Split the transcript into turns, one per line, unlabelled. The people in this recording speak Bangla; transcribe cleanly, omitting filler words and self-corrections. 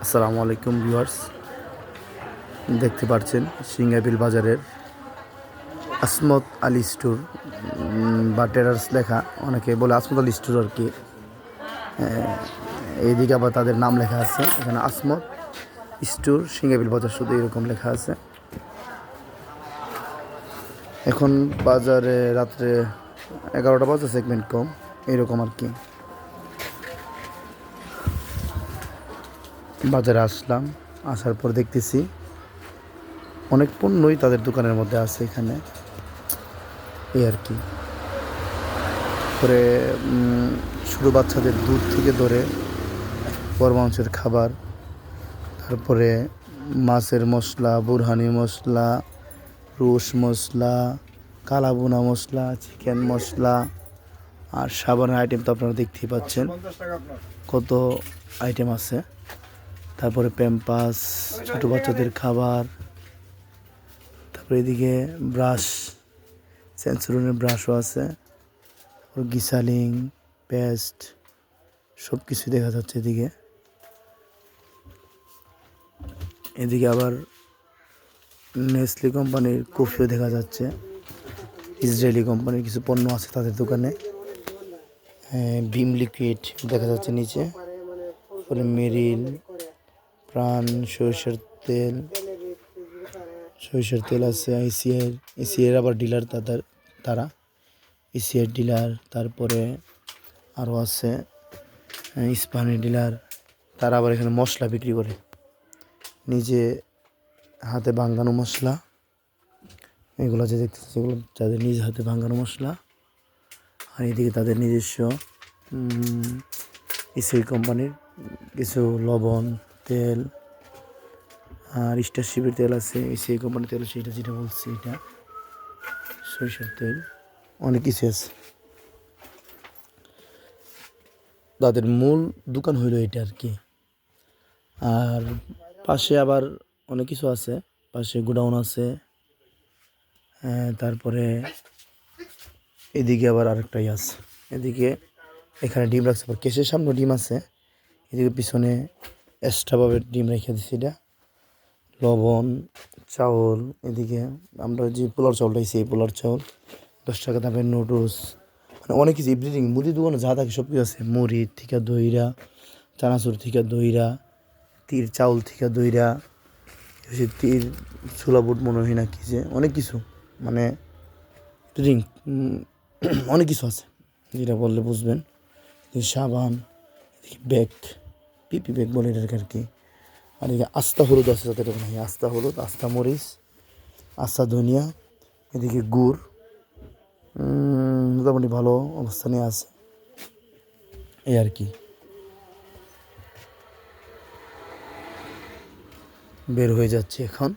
আসসালামু আলাইকুম ভিউয়ার্স, দেখতে পাচ্ছেন সিঙ্গাবিল বাজারের আসমত আলী স্টোর বা টেরার্স লেখা, অনেকে বলে আসমত আলী স্টোর আর কি। এইদিকে আবার তাদের নাম লেখা আছে, এখানে আসমত স্টোর সিঙ্গাবিল বাজার শুধু এরকম লেখা আছে। এখন বাজারে রাত্রে 11টা বাজে, সেগমেন্ট কম এরকম আর কি। বাজারে আসলাম, আসার পর দেখতেছি অনেক পণ্যই তাদের দোকানের মধ্যে আছে এখানে, এই আর কি। করে ছোটো বাচ্চাদের দুধ থেকে ধরে বড় মাংসের খাবার, তারপরে মাছের মশলা, বুরহানি মশলা, রোস মশলা, কালাবোনা মশলা, চিকেন মশলা আর সাবানের আইটেম তো আপনারা দেখতেই পাচ্ছেন কত আইটেম আছে। তারপরে প্যাম্পাস, ছোটো বাচ্চাদের খাবার, তারপরে এদিকে ব্রাশ, সেন্সরনের ব্রাশও আছে, গিসালিং, পেস্ট, সব কিছু দেখা যাচ্ছে এদিকে। এদিকে আবার নেসলে কোম্পানির কফিও দেখা যাচ্ছে, ইসরায়েলি কোম্পানির কিছু পণ্য আছে তাদের দোকানে। ভিম লিকুইড দেখা যাচ্ছে নিচে, তারপরে মেরিল, প্রাণ, সরিষার তেল আছে। এসিআইয়ের আবার ডিলার তারা এসিআইয়ের ডিলার। তারপরে আরও আছে ইস্পাহানি ডিলার, তারা আবার এখানে মশলা বিক্রি করে, নিজে হাতে ভাঙানো মশলা। এগুলো যে দেখতেছি সেগুলো তাদের নিজ হাতে ভাঙানো মশলা। আর এদিকে তাদের নিজস্ব ইসিআই কোম্পানির কিছু লবণ, তেল আর স্টারশিপের তেল আছে, ইসিআই কোম্পানির তেল, সেটা যেটা বলছি এটা সরিষার তেল, অনেক কিছু আছে। তাদের মূল দোকান হইল এটা আর কি। আর পাশে আবার অনেক কিছু আছে, পাশে গোডাউন আছে। তারপরে এদিকে আবার আরেকটাই আছে, এদিকে এখানে ডিম রাখছে, আবার কেসের সামনে ডিম আছে, এদিকে পিছনে এক্সট্রাভাবে ডিম রেখে দিচ্ছি। এটা লবণ, চাউল, এদিকে আমরা যে পোলার চাউলটা আইছি, এই পোলার চাউল 10 টাকা দামের নুডলস, মানে অনেক কিছু এভরিথিং। মুদি দোকানে যা থাকে সব কিছু আছে, মুড়ি থেকে দইরা, চানাচুর থেকে দইরা, তীর চাউল থেকে দইরা, তীর ছোলা বুট মনে হয় না কি যে, অনেক কিছু, মানে ড্রিঙ্ক অনেক কিছু আছে, যেটা বললে বুঝবেন। সাবান, ব্যাগ, পিপি ব্যাগ বলে এটাকে আর কি। আর এদিকে আস্তা হলুদ আছে, যাতে নাই আস্তা হলুদ, আস্তা মরিচ, আস্তা ধনিয়া, এদিকে গুড়, মোটামুটি ভালো অবস্থানে আছে এই আর কি। বের হয়ে যাচ্ছে এখন।